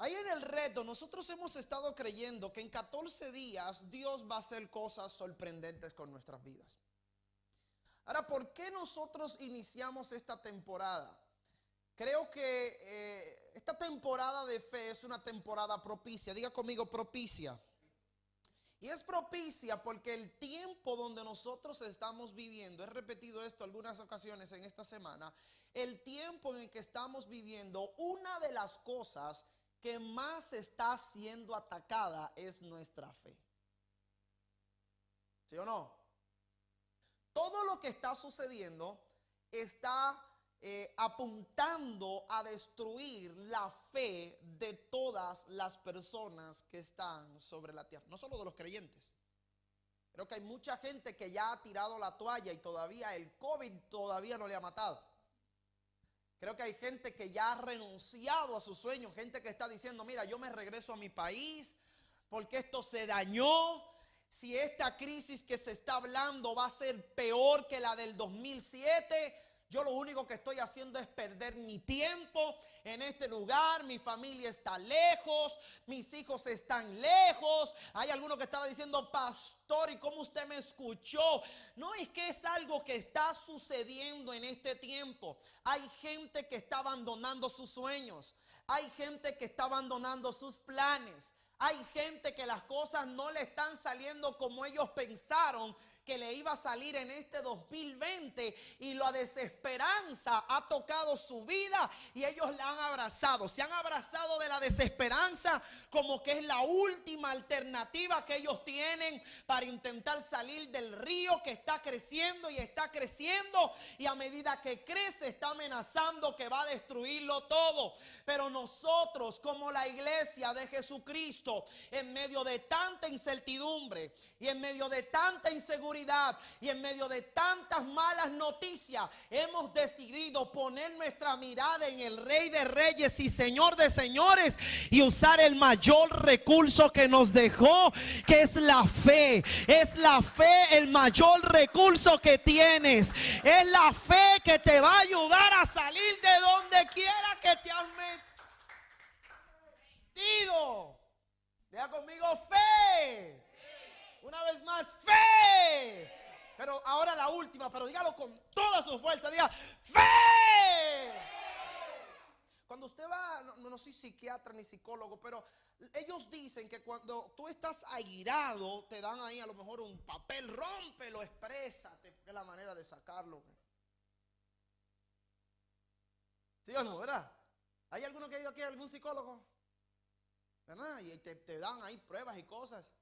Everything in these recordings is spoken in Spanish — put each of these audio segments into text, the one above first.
Ahí en el reto nosotros hemos estado creyendo que en 14 días Dios va a hacer cosas sorprendentes con nuestras vidas. Ahora, ¿por qué nosotros iniciamos esta temporada? Creo que esta temporada de fe es una temporada propicia. Diga conmigo, propicia. Y es propicia porque el tiempo donde nosotros estamos viviendo, he repetido esto algunas ocasiones en esta semana, el tiempo en el que estamos viviendo, una de las cosas que más está siendo atacada es nuestra fe. ¿Sí o no? Todo lo que está sucediendo está apuntando a destruir la fe de todas las personas que están sobre la tierra, no solo de los creyentes. Creo que hay mucha gente que ya ha tirado la toalla y todavía el COVID todavía no le ha matado. Creo que hay gente que ya ha renunciado a sus sueños, gente que está diciendo, mira, yo me regreso a mi país porque esto se dañó. Si esta crisis que se está hablando va a ser peor que la del 2007, yo lo único que estoy haciendo es perder mi tiempo en este lugar. Mi familia está lejos, mis hijos están lejos. Hay algunos que están diciendo, pastor, ¿y cómo usted me escuchó? No, es que es algo que está sucediendo en este tiempo. Hay gente que está abandonando sus sueños. Hay gente que está abandonando sus planes. Hay gente que las cosas no le están saliendo como ellos pensaron que le iba a salir en este 2020, y la desesperanza ha tocado su vida y ellos la han abrazado. Se han abrazado de la desesperanza como que es la última alternativa que ellos tienen para intentar salir del río que está creciendo y a medida que crece está amenazando que va a destruirlo todo. Pero nosotros, como la iglesia de Jesucristo, en medio de tanta incertidumbre y en medio de tanta inseguridad y en medio de tantas malas noticias, hemos decidido poner nuestra mirada en el Rey de Reyes y Señor de Señores y usar el mayor recurso que nos dejó, que es la fe. Es la fe el mayor recurso que tienes. Es la fe que te va a ayudar a salir de donde quiera que te has metido. Diga conmigo, fe. Una vez más, fe. Pero ahora la última, pero dígalo con toda su fuerza. Diga, fe. Cuando usted va, no soy psiquiatra ni psicólogo, pero ellos dicen que cuando tú estás airado, te dan ahí a lo mejor un papel, rómpelo, exprésate, porque es la manera de sacarlo. ¿Sí o no, verdad? ¿Hay alguno que ha ido aquí, algún psicólogo? ¿Verdad? Y te dan ahí pruebas y cosas.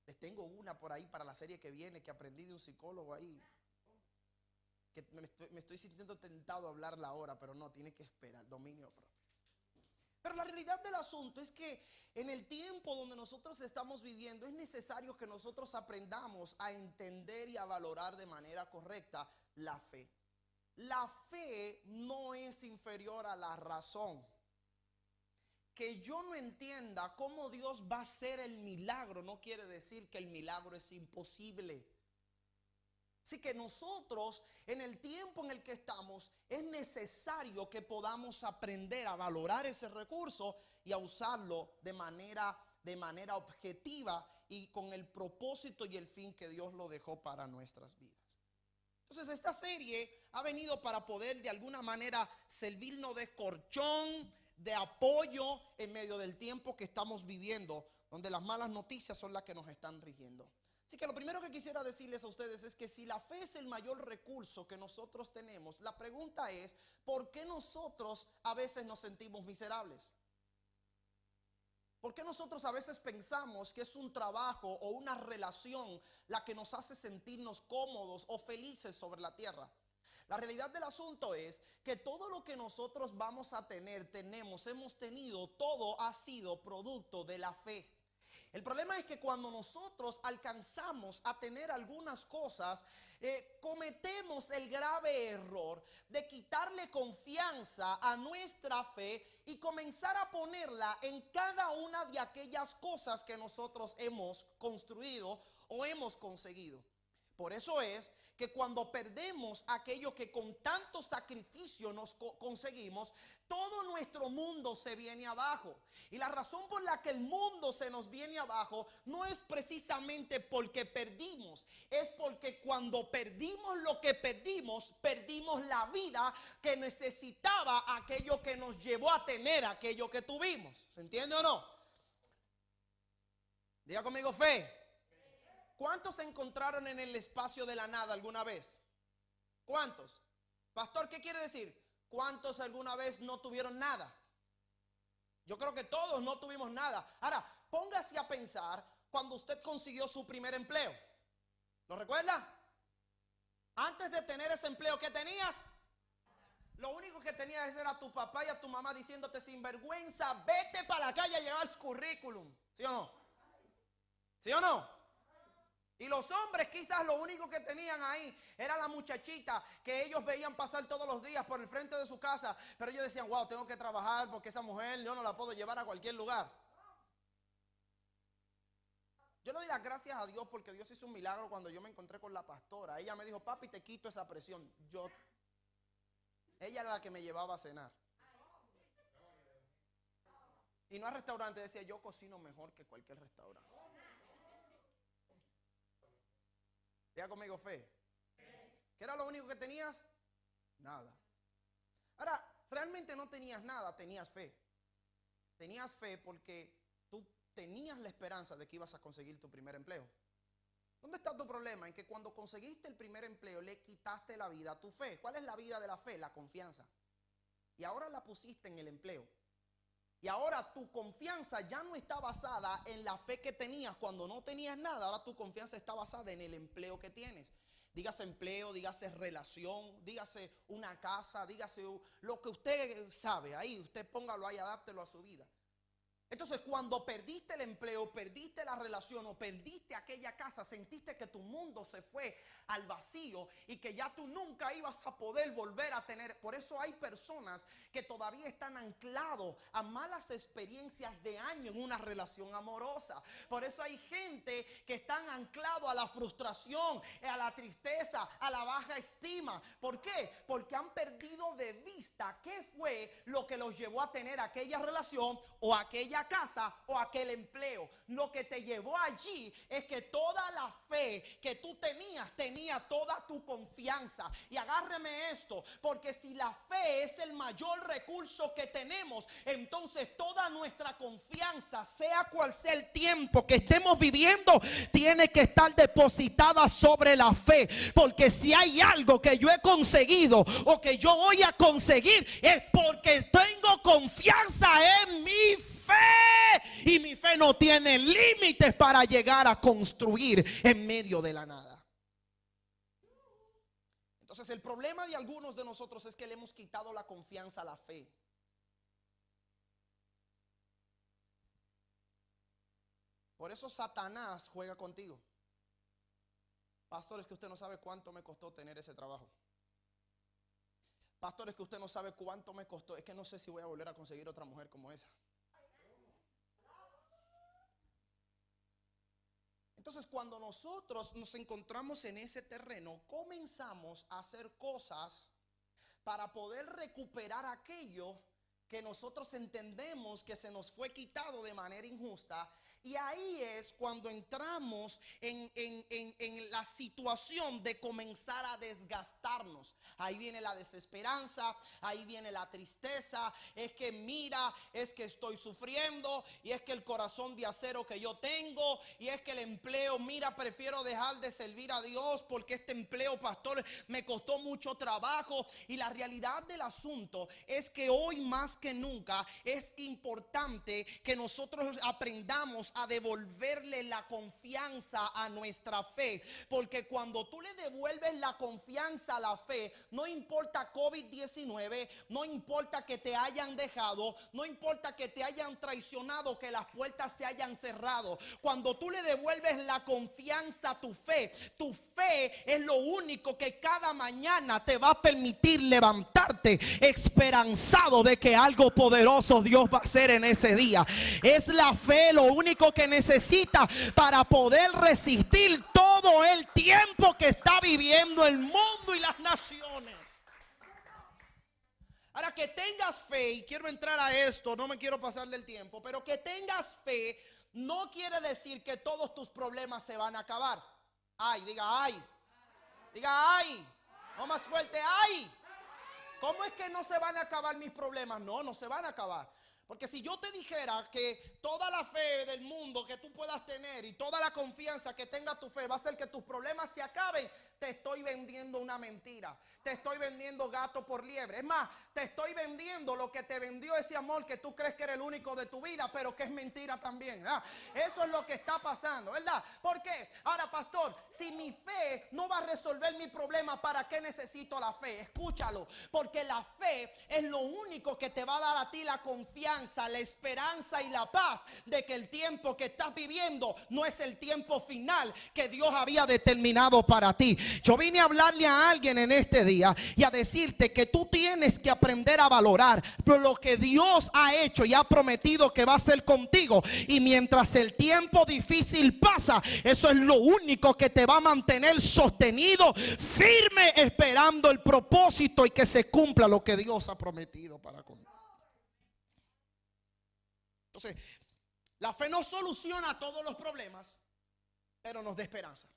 Les tengo una por ahí para la serie que viene que aprendí de un psicólogo ahí. Que me estoy sintiendo tentado a hablarla ahora, pero no, tiene que esperar, dominio propio. Pero la realidad del asunto es que en el tiempo donde nosotros estamos viviendo es necesario que nosotros aprendamos a entender y a valorar de manera correcta la fe. La fe no es inferior a la razón. Que yo no entienda cómo Dios va a hacer el milagro no quiere decir que el milagro es imposible. Así que nosotros, en el tiempo en el que estamos, es necesario que podamos aprender a valorar ese recurso y a usarlo de manera objetiva y con el propósito y el fin que Dios lo dejó para nuestras vidas. Entonces esta serie ha venido para poder de alguna manera servirnos de colchón, de apoyo en medio del tiempo que estamos viviendo, donde las malas noticias son las que nos están rigiendo. Así que lo primero que quisiera decirles a ustedes es que si la fe es el mayor recurso que nosotros tenemos, la pregunta es, ¿por qué nosotros a veces nos sentimos miserables? ¿Por qué nosotros a veces pensamos que es un trabajo o una relación la que nos hace sentirnos cómodos o felices sobre la tierra? La realidad del asunto es que todo lo que nosotros vamos a tener, hemos tenido, todo ha sido producto de la fe. El problema es que cuando nosotros alcanzamos a tener algunas cosas, cometemos el grave error de quitarle confianza a nuestra fe y comenzar a ponerla en cada una de aquellas cosas que nosotros hemos construido o hemos conseguido. Por eso es que cuando perdemos aquello que con tanto sacrificio nos conseguimos, todo nuestro mundo se viene abajo. Y la razón por la que el mundo se nos viene abajo no es precisamente porque perdimos, es porque cuando perdimos lo que perdimos, perdimos la vida que necesitaba aquello que nos llevó a tener aquello que tuvimos. ¿Se entiende o no? Diga conmigo fe. ¿Cuántos se encontraron en el espacio de la nada alguna vez? ¿Cuántos? Pastor, ¿qué quiere decir? ¿Cuántos alguna vez no tuvieron nada? Yo creo que todos no tuvimos nada. Ahora, póngase a pensar cuando usted consiguió su primer empleo. ¿Lo recuerda? Antes de tener ese empleo, ¿qué tenías? Lo único que tenías era a tu papá y a tu mamá diciéndote sinvergüenza, vete para la calle a llevar el currículum. ¿Sí o no? ¿Sí o no? Y los hombres quizás lo único que tenían ahí era la muchachita que ellos veían pasar todos los días por el frente de su casa. Pero ellos decían, wow, tengo que trabajar porque esa mujer yo no la puedo llevar a cualquier lugar. Yo le doy las gracias a Dios porque Dios hizo un milagro cuando yo me encontré con la pastora. Ella me dijo, papi, te quito esa presión. Ella era la que me llevaba a cenar. Y no al restaurante, decía, yo cocino mejor que cualquier restaurante. Diga conmigo fe. ¿Qué era lo único que tenías? Nada. Ahora, realmente no tenías nada, tenías fe. Tenías fe porque tú tenías la esperanza de que ibas a conseguir tu primer empleo. ¿Dónde está tu problema? En que cuando conseguiste el primer empleo le quitaste la vida a tu fe. ¿Cuál es la vida de la fe? La confianza. Y ahora la pusiste en el empleo. Y ahora tu confianza ya no está basada en la fe que tenías cuando no tenías nada. Ahora tu confianza está basada en el empleo que tienes. Dígase empleo, dígase relación, dígase una casa, dígase lo que usted sabe. Ahí usted póngalo ahí, adáptelo a su vida. Entonces cuando perdiste el empleo, perdiste la relación o perdiste aquella casa, sentiste que tu mundo se fue al vacío y que ya tú nunca ibas a poder volver a tener. Por eso hay personas que todavía están anclados a malas experiencias de años en una relación amorosa. Por eso hay gente que están anclados a la frustración, a la tristeza, a la baja estima. ¿Por qué? Porque han perdido de vista qué fue lo que los llevó a tener aquella relación o aquella casa o aquel empleo. Lo que te llevó allí es que toda la fe que tú tenías, tenía toda tu confianza. Y agárreme esto, porque si la fe es el mayor recurso que tenemos, entonces toda nuestra confianza, sea cual sea el tiempo que estemos viviendo, tiene que estar depositada sobre la fe. Porque si hay algo que yo he conseguido o que yo voy a conseguir, es porque tengo confianza en mi fe. Y mi fe no tiene límites para llegar a construir en medio de la nada. Entonces el problema de algunos de nosotros es que le hemos quitado la confianza a la fe. Por eso Satanás juega contigo. Pastor, es que usted no sabe cuánto me costó tener ese trabajo. Pastor, es que usted no sabe cuánto me costó. Es que no sé si voy a volver a conseguir otra mujer como esa. Entonces cuando nosotros nos encontramos en ese terreno, comenzamos a hacer cosas para poder recuperar aquello que nosotros entendemos que se nos fue quitado de manera injusta. Y ahí es cuando entramos en la situación de comenzar a desgastarnos. Ahí viene la desesperanza, ahí viene la tristeza. Es que mira, es que estoy sufriendo, y es que el corazón de acero que yo tengo, y es que el empleo, mira, prefiero dejar de servir a Dios porque este empleo, pastor, me costó mucho trabajo. Y la realidad del asunto es que hoy más que nunca es importante que nosotros aprendamos a devolverle la confianza a nuestra fe. Porque cuando tú le devuelves la confianza a la fe, no importa COVID-19, no importa que te hayan dejado, no importa que te hayan traicionado, que las puertas se hayan cerrado. Cuando tú le devuelves la confianza a tu fe es lo único que cada mañana te va a permitir levantarte esperanzado de que algo poderoso Dios va a hacer en ese día. Es la fe lo único único que necesita para poder resistir todo el tiempo que está viviendo el mundo y las naciones. Ahora, que tengas fe, y quiero entrar a esto, no me quiero pasar del tiempo, pero que tengas fe no quiere decir que todos tus problemas se van a acabar. Ay, diga ay. Diga ay. No, más fuerte, ay. ¿Cómo es que no se van a acabar mis problemas? No, no se van a acabar. Porque si yo te dijera que toda la fe del mundo que tú puedas tener y toda la confianza que tenga tu fe va a hacer que tus problemas se acaben, te estoy vendiendo una mentira. Te estoy vendiendo gato por liebre. Es más, te estoy vendiendo lo que te vendió ese amor que tú crees que era el único de tu vida, pero que es mentira también. Eso es lo que está pasando, ¿verdad? ¿Por qué? Ahora, pastor, si mi fe no va a resolver mi problema, ¿para qué necesito la fe? Escúchalo, porque la fe es lo único que te va a dar a ti la confianza, la esperanza y la paz de que el tiempo que estás viviendo no es el tiempo final que Dios había determinado para ti. Yo vine a hablarle a alguien en este día y a decirte que tú tienes que aprender a valorar lo que Dios ha hecho y ha prometido que va a hacer contigo. Y mientras el tiempo difícil pasa, eso es lo único que te va a mantener sostenido, firme, esperando el propósito y que se cumpla lo que Dios ha prometido para contigo. Entonces, la fe no soluciona todos los problemas, pero nos da esperanza.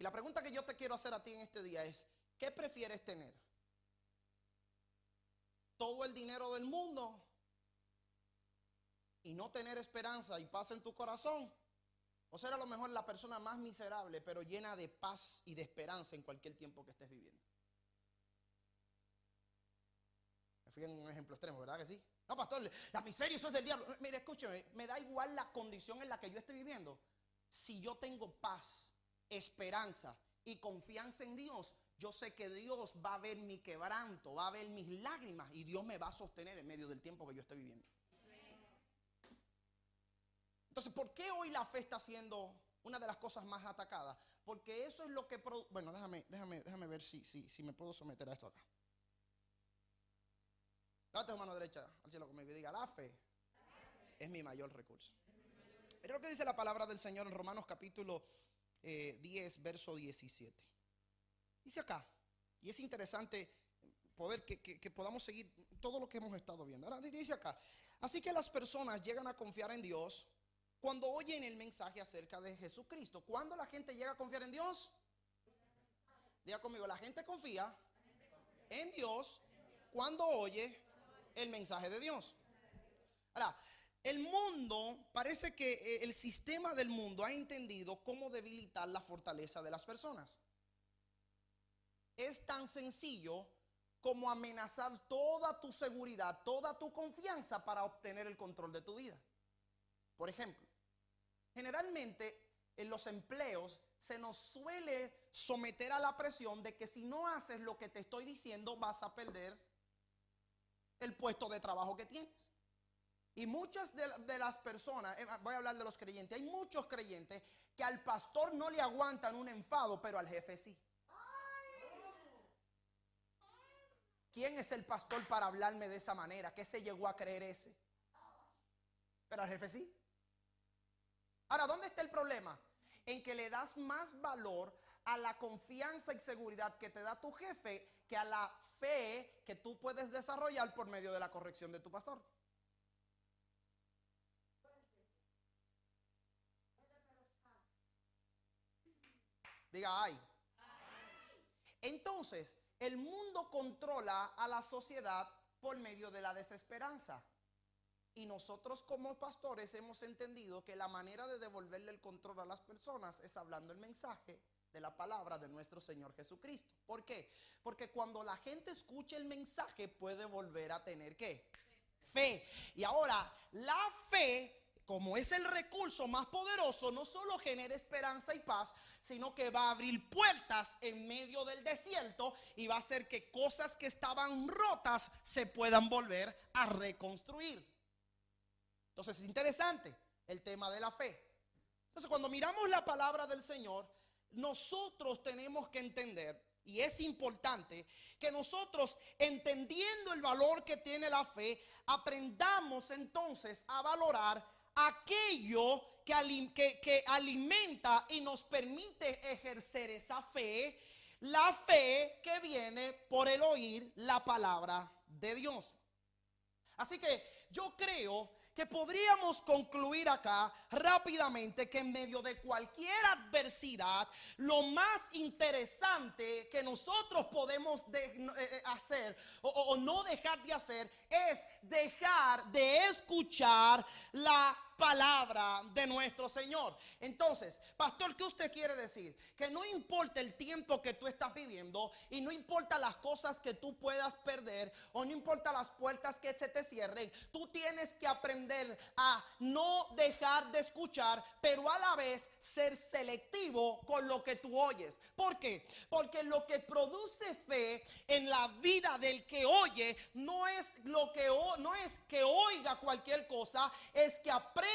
Y la pregunta que yo te quiero hacer a ti en este día es: ¿qué prefieres tener? ¿Todo el dinero del mundo y no tener esperanza y paz en tu corazón? ¿O ser a lo mejor la persona más miserable, pero llena de paz y de esperanza en cualquier tiempo que estés viviendo? Me fui en un ejemplo extremo, ¿verdad que sí? No, pastor, la miseria, eso es del diablo. Mire, escúcheme, me da igual la condición en la que yo esté viviendo. Si yo tengo paz, esperanza y confianza en Dios, yo sé que Dios va a ver mi quebranto, va a ver mis lágrimas y Dios me va a sostener en medio del tiempo que yo esté viviendo. Entonces, ¿por qué hoy la fe está siendo una de las cosas más atacadas? Porque eso es lo que... Bueno, déjame ver si me puedo someter a esto acá. Date tu mano derecha al cielo conmigo y diga: la fe es mi mayor recurso. Mira lo que dice la palabra del Señor en Romanos capítulo 10, verso 17. Dice acá, y es interesante poder que podamos seguir todo lo que hemos estado viendo. Ahora dice acá: así que las personas llegan a confiar en Dios cuando oyen el mensaje acerca de Jesucristo. ¿Cuándo la gente llega a confiar en Dios? Diga conmigo: la gente confía en Dios cuando oye el mensaje de Dios. Ahora, el mundo, parece que el sistema del mundo ha entendido cómo debilitar la fortaleza de las personas. Es tan sencillo como amenazar toda tu seguridad, toda tu confianza para obtener el control de tu vida. Por ejemplo, generalmente en los empleos se nos suele someter a la presión de que si no haces lo que te estoy diciendo, vas a perder el puesto de trabajo que tienes. Y muchas de las personas, voy a hablar de los creyentes, hay muchos creyentes que al pastor no le aguantan un enfado, pero al jefe sí. ¿Quién es el pastor para hablarme de esa manera? ¿Qué se llegó a creer ese? Pero al jefe sí. Ahora, ¿dónde está el problema? En que le das más valor a la confianza y seguridad que te da tu jefe que a la fe que tú puedes desarrollar por medio de la corrección de tu pastor. Diga ay. Entonces, el mundo controla a la sociedad por medio de la desesperanza. Y nosotros como pastores hemos entendido que la manera de devolverle el control a las personas es hablando el mensaje de la palabra de nuestro Señor Jesucristo. ¿Por qué? Porque cuando la gente escucha el mensaje puede volver a tener ¿qué? Fe. Y ahora, la fe, como es el recurso más poderoso, no solo genera esperanza y paz, sino que va a abrir puertas en medio del desierto y va a hacer que cosas que estaban rotas se puedan volver a reconstruir. Entonces es interesante el tema de la fe. Entonces cuando miramos la palabra del Señor, nosotros tenemos que entender, y es importante que nosotros, entendiendo el valor que tiene la fe, aprendamos entonces a valorar aquello que alimenta y nos permite ejercer esa fe, la fe que viene por el oír la palabra de Dios. Así que yo creo que podríamos concluir acá rápidamente que en medio de cualquier adversidad, lo más interesante que nosotros podemos hacer o no dejar de hacer es dejar de escuchar la palabra de nuestro Señor. Entonces, pastor, ¿qué usted quiere decir? Que no importa el tiempo que tú estás viviendo y no importa las cosas que tú puedas perder o no importa las puertas que se te cierren, tú tienes que aprender a no dejar de escuchar, pero a la vez ser selectivo con lo que tú oyes. ¿Por qué? Porque lo que produce fe en la vida del que oye no es que oiga cualquier cosa, es que aprenda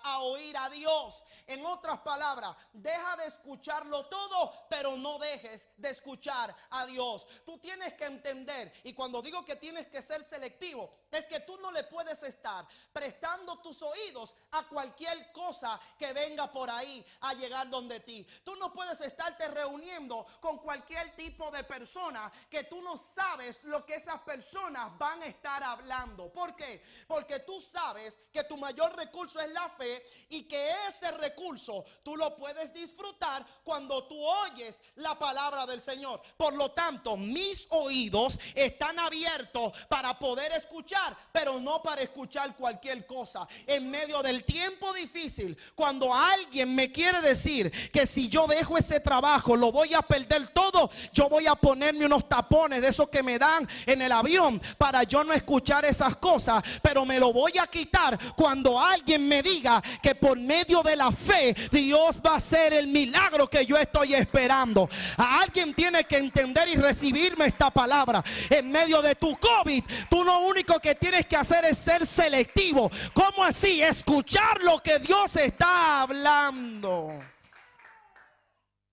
a oír a Dios. En otras palabras, deja de escucharlo todo, pero no dejes de escuchar a Dios. Tú tienes que entender, y cuando digo que tienes que ser selectivo, es que tú no le puedes estar prestando tus oídos a cualquier cosa que venga por ahí a llegar donde ti. Tú no puedes estarte reuniendo con cualquier tipo de persona que tú no sabes lo que esas personas van a estar hablando. ¿Por qué? Porque tú sabes que tu mayor recurso es la fe y que ese recurso tú lo puedes disfrutar cuando tú oyes la palabra del Señor. Por lo tanto, mis oídos están abiertos para poder escuchar, pero no para escuchar cualquier cosa. En medio del tiempo difícil, cuando alguien me quiere decir que si yo dejo ese trabajo lo voy a perder todo, yo voy a ponerme unos tapones de esos que me dan en el avión para yo no escuchar esas cosas, pero me lo voy a quitar cuando alguien me diga que por medio de la fe Dios va a hacer el milagro que yo estoy esperando. A alguien tiene que entender y recibirme esta palabra. En medio de tu COVID, tú lo único que tienes que hacer es ser selectivo. ¿Cómo así? Escuchar lo que Dios está hablando.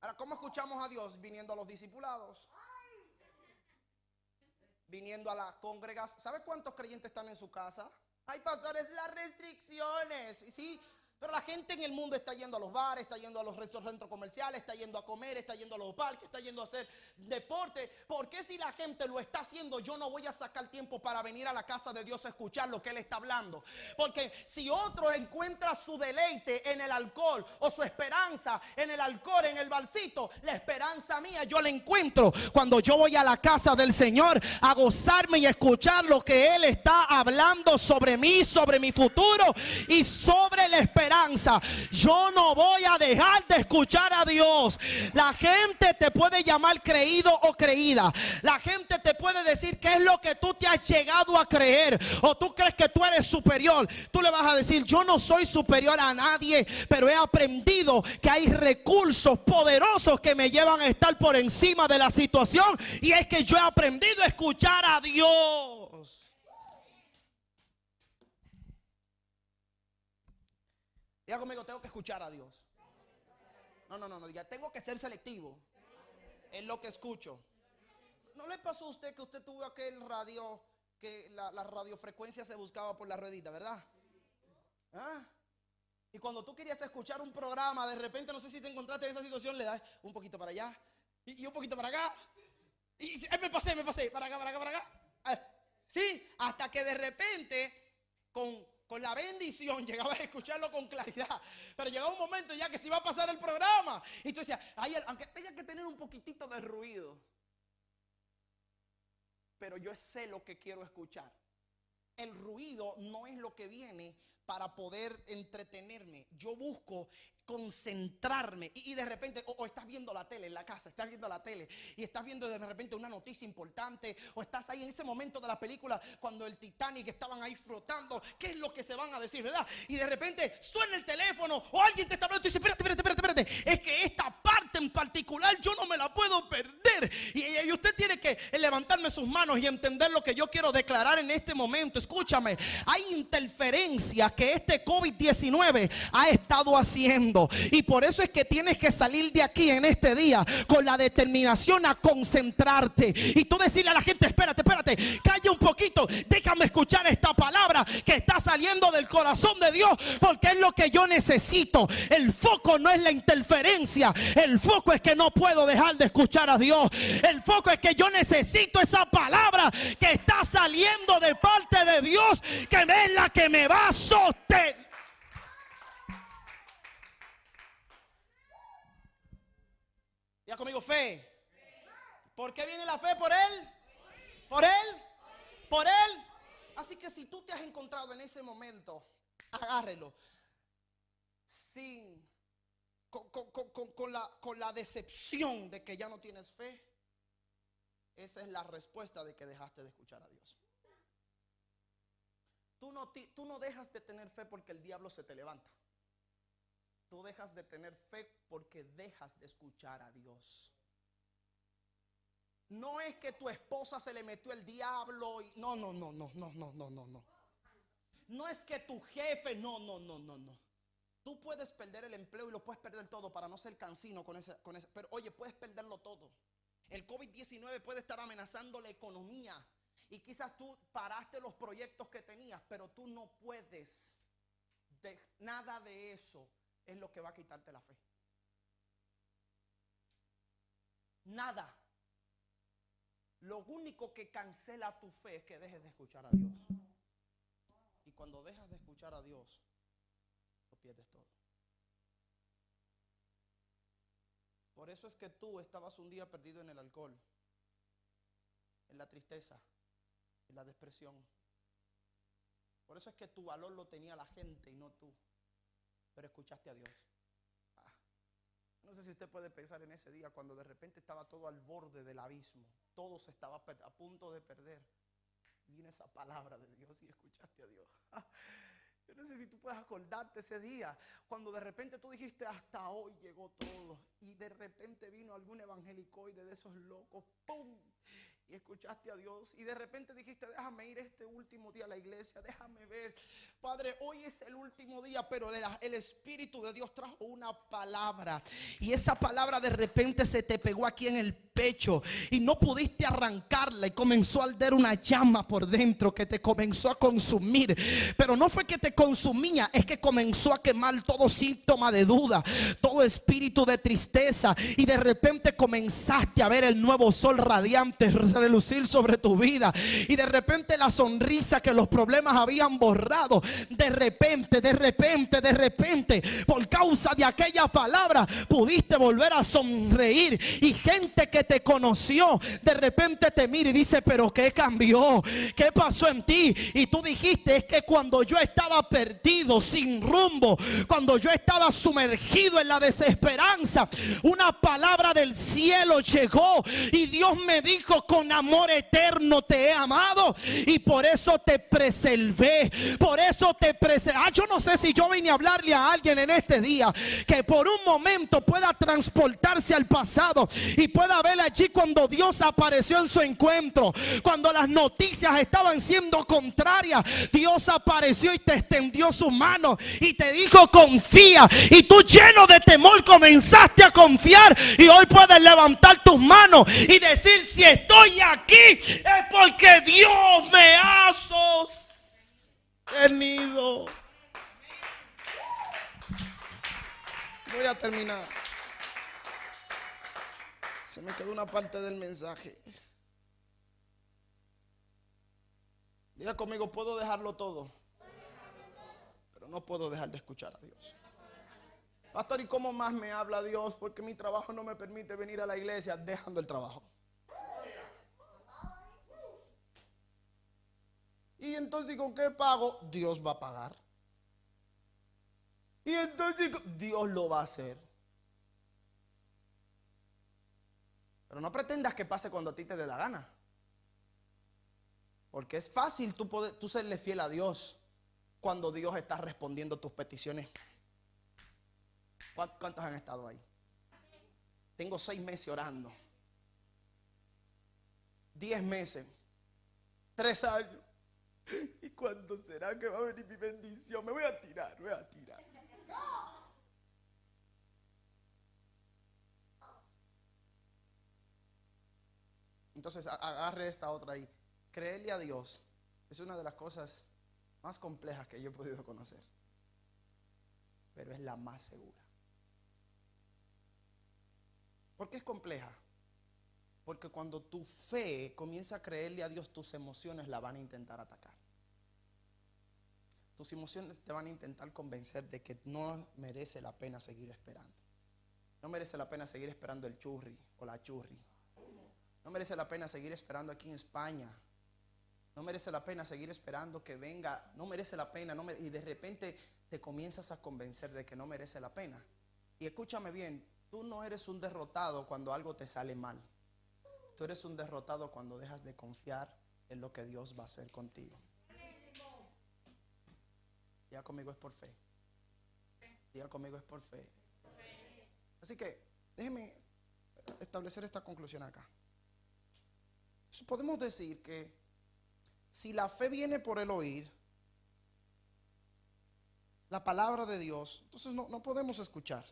Ahora, ¿cómo escuchamos a Dios? Viniendo a los discipulados, viniendo a la congregación. ¿Sabe cuántos creyentes están en su casa? Ay, pastores, las restricciones. Sí, pero la gente en el mundo está yendo a los bares, está yendo a los centros comerciales, está yendo a comer, está yendo a los parques, está yendo a hacer deporte. ¿Por qué si la gente lo está haciendo, yo no voy a sacar tiempo para venir a la casa de Dios a escuchar lo que Él está hablando? Porque si otro encuentra su deleite en el alcohol o su esperanza en el alcohol, en el barcito, la esperanza mía yo la encuentro cuando yo voy a la casa del Señor a gozarme y escuchar lo que Él está hablando sobre mí, sobre mi futuro y sobre la esperanza. Yo no voy a dejar de escuchar a Dios. La gente te puede llamar creído o creída. La gente te puede decir qué es lo que tú te has llegado a creer, o tú crees que tú eres superior. Tú le vas a decir: yo no soy superior a nadie, pero he aprendido que hay recursos poderosos que me llevan a estar por encima de la situación, y es que yo he aprendido a escuchar a Dios. Diga conmigo: tengo que escuchar a Dios. No, diga: tengo que ser selectivo en lo que escucho. ¿No le pasó a usted que usted tuvo aquel radio, que la radiofrecuencia se buscaba por la ruedita, verdad? ¿Ah? Y cuando tú querías escuchar un programa, de repente, no sé si te encontraste en esa situación, le das un poquito para allá y un poquito para acá. Y me pasé, para acá. Sí, hasta que de repente, con la bendición, llegaba a escucharlo con claridad. Pero llegaba un momento ya que se iba a pasar el programa y tú decías: ay, aunque tenga que tener un poquitito de ruido, pero yo sé lo que quiero escuchar. El ruido no es lo que viene para poder entretenerme. Yo busco concentrarme y de repente o estás viendo la tele en la casa, estás viendo la tele y estás viendo de repente una noticia importante, o estás ahí en ese momento de la película cuando el Titanic estaban ahí flotando, ¿qué es lo que se van a decir, verdad? Y de repente suena el teléfono o alguien te está hablando y dice: espérate, es que esta parte en particular yo no me la puedo perder. Y usted tiene que levantarme sus manos y entender lo que yo quiero declarar en este momento. Escúchame, hay interferencias que este COVID-19 ha estado haciendo. haciendo. Y por eso es que tienes que salir de aquí en este día con la determinación a concentrarte. Y tú decirle a la gente: espérate, calla un poquito, déjame escuchar esta palabra que está saliendo del corazón de Dios, porque es lo que yo necesito. El foco no es la interferencia, el foco es que no puedo dejar de escuchar a Dios. El foco es que yo necesito esa palabra que está saliendo de parte de Dios, que es la que me va a sostener. Ya conmigo, fe. ¿Por qué viene la fe? Por Él. Por Él. Por Él. Así que si tú te has encontrado en ese momento, agárrelo. Con la decepción de que ya no tienes fe. Esa es la respuesta de que dejaste de escuchar a Dios. Tú no dejas de tener fe porque el diablo se te levanta. Tú dejas de tener fe porque dejas de escuchar a Dios. No es que tu esposa se le metió el diablo y no. No es que tu jefe, no. Tú puedes perder el empleo y lo puedes perder todo, para no ser cansino con ese. Pero oye, puedes perderlo todo. El COVID-19 puede estar amenazando la economía y quizás tú paraste los proyectos que tenías, pero tú no puedes. Nada de eso es lo que va a quitarte la fe. Nada. Lo único que cancela tu fe es que dejes de escuchar a Dios. Y cuando dejas de escuchar a Dios, lo pierdes todo. Por eso es que tú estabas un día perdido en el alcohol, en la tristeza, en la depresión. Por eso es que tu valor lo tenía la gente y no tú. Pero escuchaste a Dios. No sé si usted puede pensar en ese día cuando de repente estaba todo al borde del abismo. Todo se estaba a punto de perder. Viene esa palabra de Dios y escuchaste a Dios. Yo no sé si tú puedes acordarte ese día cuando de repente tú dijiste: hasta hoy llegó todo. Y de repente vino algún evangelicoide de esos locos. ¡Pum! Y escuchaste a Dios. Y de repente dijiste: déjame ir este último día a la iglesia. Déjame ver. Padre, hoy es el último día. Pero el Espíritu de Dios trajo una palabra. Y esa palabra de repente se te pegó aquí en el pecho. Y no pudiste arrancarla. Y comenzó a arder una llama por dentro que te comenzó a consumir. Pero no fue que te consumía, es que comenzó a quemar todo síntoma de duda, todo espíritu de tristeza. Y de repente comenzaste a ver el nuevo sol radiante relucir sobre tu vida. Y de repente la sonrisa que los problemas habían borrado, de repente, por causa de aquella palabra, pudiste volver a sonreír. Y gente que te conoció, de repente te mira y dice: pero ¿qué cambió? ¿Qué pasó en ti? Y tú dijiste: es que cuando yo estaba perdido, sin rumbo, cuando yo estaba sumergido en la desesperanza, una palabra del cielo llegó y Dios me dijo: con amor eterno te he amado y por eso te preservé, por eso te preservé. Yo no sé si yo vine a hablarle a alguien en este día que por un momento pueda transportarse al pasado y pueda ver allí cuando Dios apareció en su encuentro, cuando las noticias estaban siendo contrarias. Dios apareció y te extendió su mano y te dijo: confía. Y tú, lleno de temor, comenzaste a confiar. Y hoy puedes levantar tus manos y decir: si estoy aquí es porque Dios me ha sostenido. Voy a terminar. Se me quedó una parte del mensaje. Diga conmigo: puedo dejarlo todo, pero no puedo dejar de escuchar a Dios. Pastor, ¿y cómo más me habla Dios? Porque mi trabajo no me permite venir a la iglesia. Dejando el trabajo. Y entonces, ¿con qué pago? Dios va a pagar. Y entonces Dios lo va a hacer. Pero no pretendas que pase cuando a ti te dé la gana. Porque es fácil tú serle fiel a Dios cuando Dios está respondiendo tus peticiones. ¿Cuántos han estado ahí? Tengo 6 meses orando, 10 meses, 3 años. ¿Y cuándo será que va a venir mi bendición? Me voy a tirar. Entonces agarre esta otra ahí. Creerle a Dios es una de las cosas más complejas que yo he podido conocer, pero es la más segura. ¿Por qué es compleja? Porque cuando tu fe comienza a creerle a Dios, tus emociones la van a intentar atacar. Tus emociones te van a intentar convencer de que no merece la pena seguir esperando. No merece la pena seguir esperando el churri o la churri. No merece la pena seguir esperando aquí en España. No merece la pena seguir esperando que venga. No merece la pena. Y de repente te comienzas a convencer de que no merece la pena. Y escúchame bien, tú no eres un derrotado cuando algo te sale mal. Tú eres un derrotado cuando dejas de confiar en lo que Dios va a hacer contigo. Diga conmigo, es por fe. Diga conmigo, es por fe. Así que déjeme establecer esta conclusión acá. Podemos decir que si la fe viene por el oír la palabra de Dios, entonces no podemos escuchar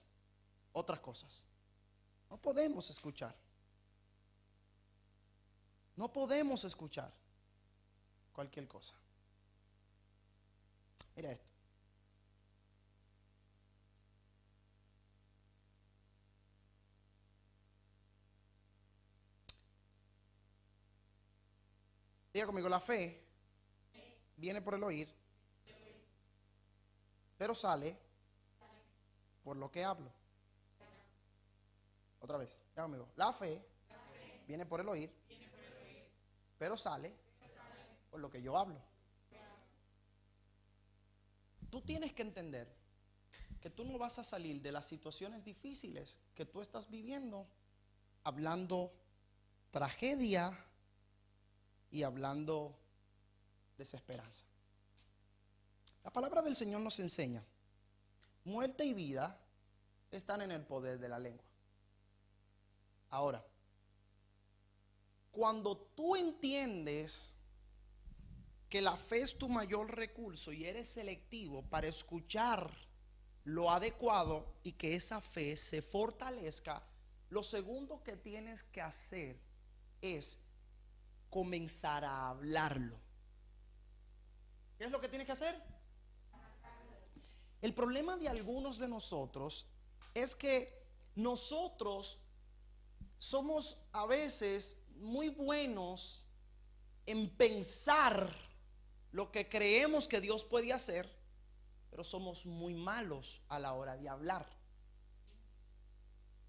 otras cosas. No podemos escuchar. No podemos escuchar cualquier cosa. Mira esto. Diga conmigo, la fe viene por el oír, pero sale por lo que hablo. Otra vez, diga conmigo, la fe viene por el oír, pero sale por lo que yo hablo. Tú tienes que entender que tú no vas a salir de las situaciones difíciles que tú estás viviendo hablando tragedia y hablando desesperanza. La palabra del Señor nos enseña: muerte y vida están en el poder de la lengua. Ahora, cuando tú entiendes que la fe es tu mayor recurso y eres selectivo para escuchar lo adecuado y que esa fe se fortalezca, lo segundo que tienes que hacer es comenzar a hablarlo. ¿Qué es lo que tienes que hacer? El problema de algunos de nosotros es que nosotros somos a veces muy buenos en pensar lo que creemos que Dios puede hacer, pero somos muy malos a la hora de hablar.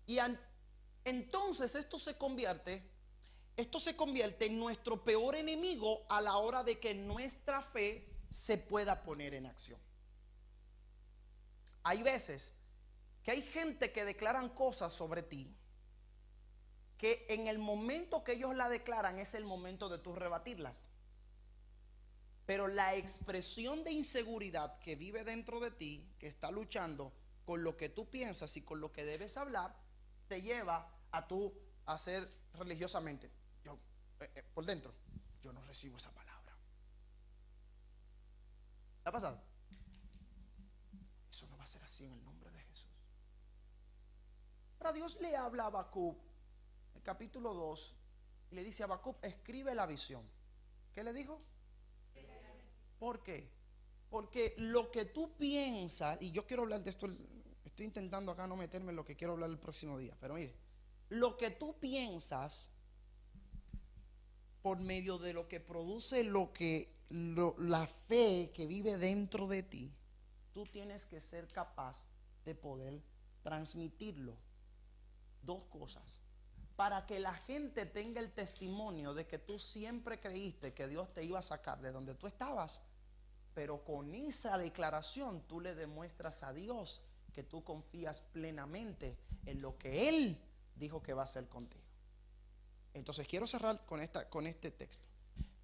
Y entonces esto se convierte en nuestro peor enemigo a la hora de que nuestra fe se pueda poner en acción. Hay veces que hay gente que declaran cosas sobre ti que en el momento que ellos la declaran es el momento de tú rebatirlas. Pero la expresión de inseguridad que vive dentro de ti, que está luchando con lo que tú piensas y con lo que debes hablar, te lleva a tú hacer religiosamente. Yo, por dentro, yo no recibo esa palabra. ¿Te ha pasado? Eso no va a ser así en el nombre de Jesús. Ahora Dios le habla a Habacuc, el capítulo 2, y le dice a Habacuc, escribe la visión. ¿Qué le dijo? ¿Por qué? Porque lo que tú piensas, y yo quiero hablar de esto, estoy intentando acá no meterme en lo que quiero hablar el próximo día, pero mire, lo que tú piensas por medio de lo que produce la fe que vive dentro de ti, tú tienes que ser capaz de poder transmitirlo. Dos cosas: para que la gente tenga el testimonio de que tú siempre creíste que Dios te iba a sacar de donde tú estabas, pero con esa declaración tú le demuestras a Dios que tú confías plenamente en lo que Él dijo que va a hacer contigo. Entonces quiero cerrar con este texto.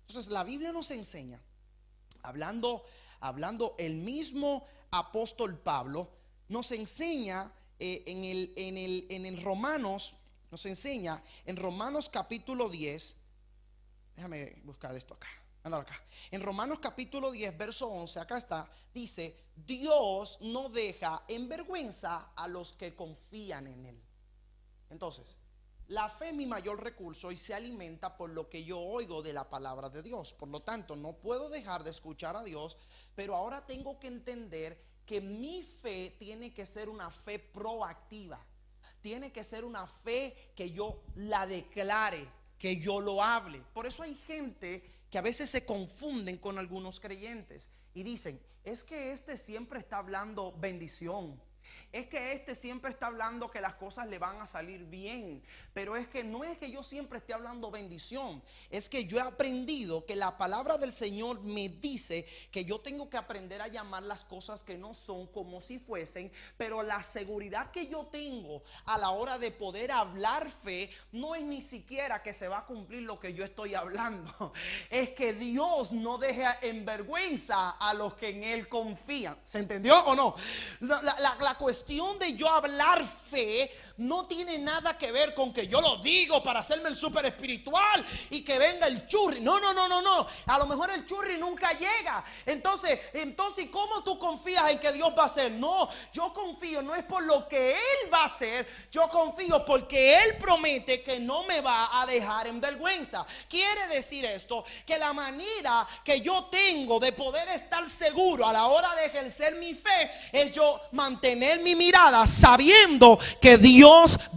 Entonces la Biblia nos enseña, hablando el mismo apóstol Pablo, nos enseña en el Romanos. Nos enseña en Romanos capítulo 10. Déjame buscar esto acá. En Romanos capítulo 10, verso 11, acá está, dice: Dios no deja en vergüenza a los que confían en Él. Entonces, La fe es mi mayor recurso y se alimenta por lo que yo oigo de la palabra de Dios. Por lo tanto, no puedo dejar de escuchar a Dios, pero ahora tengo que entender que mi fe tiene que ser una fe proactiva. Tiene que ser una fe que yo la declare, que yo lo hable. Por eso hay gente que a veces se confunden con algunos creyentes y dicen, es que este siempre está hablando bendición. Es que este siempre está hablando que las cosas le van a salir bien. Pero es que no es que yo siempre esté hablando bendición. Es que yo he aprendido que la palabra del Señor me dice que yo tengo que aprender a llamar las cosas que no son como si fuesen. Pero la seguridad que yo tengo a la hora de poder hablar fe no es ni siquiera que se va a cumplir lo que yo estoy hablando. Es que Dios no deja en vergüenza a los que en Él confían. ¿Se entendió o no? La cuestión de yo hablar fe no tiene nada que ver con que yo lo digo para hacerme el súper espiritual y que venga el churri. No. A lo mejor el churri nunca llega. Entonces, ¿cómo tú confías en que Dios va a hacer? No, yo confío, no es por lo que Él va a hacer. Yo confío porque Él promete que no me va a dejar en vergüenza. Quiere decir esto, que la manera que yo tengo de poder estar seguro a la hora de ejercer mi fe es yo mantener mi mirada sabiendo que Dios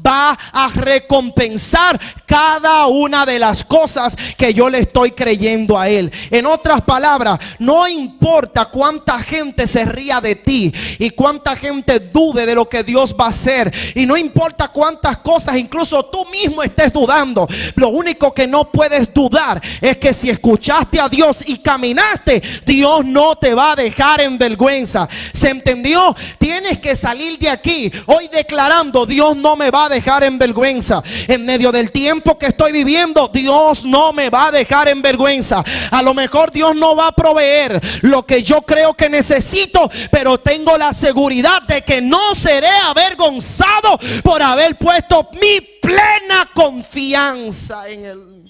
va a recompensar cada una de las cosas que yo le estoy creyendo a Él. En otras palabras, no importa cuánta gente se ría de ti y cuánta gente dude de lo que Dios va a hacer, y no importa cuántas cosas incluso tú mismo estés dudando, lo único que no puedes dudar es que si escuchaste a Dios y caminaste, Dios no te va a dejar en vergüenza. ¿Se entendió? Tienes que salir de aquí hoy declarando: Dios no me va a dejar en vergüenza. En medio del tiempo que estoy viviendo, Dios no me va a dejar en vergüenza. A lo mejor Dios no va a proveer lo que yo creo que necesito, pero tengo la seguridad de que no seré avergonzado por haber puesto mi plena confianza en Él.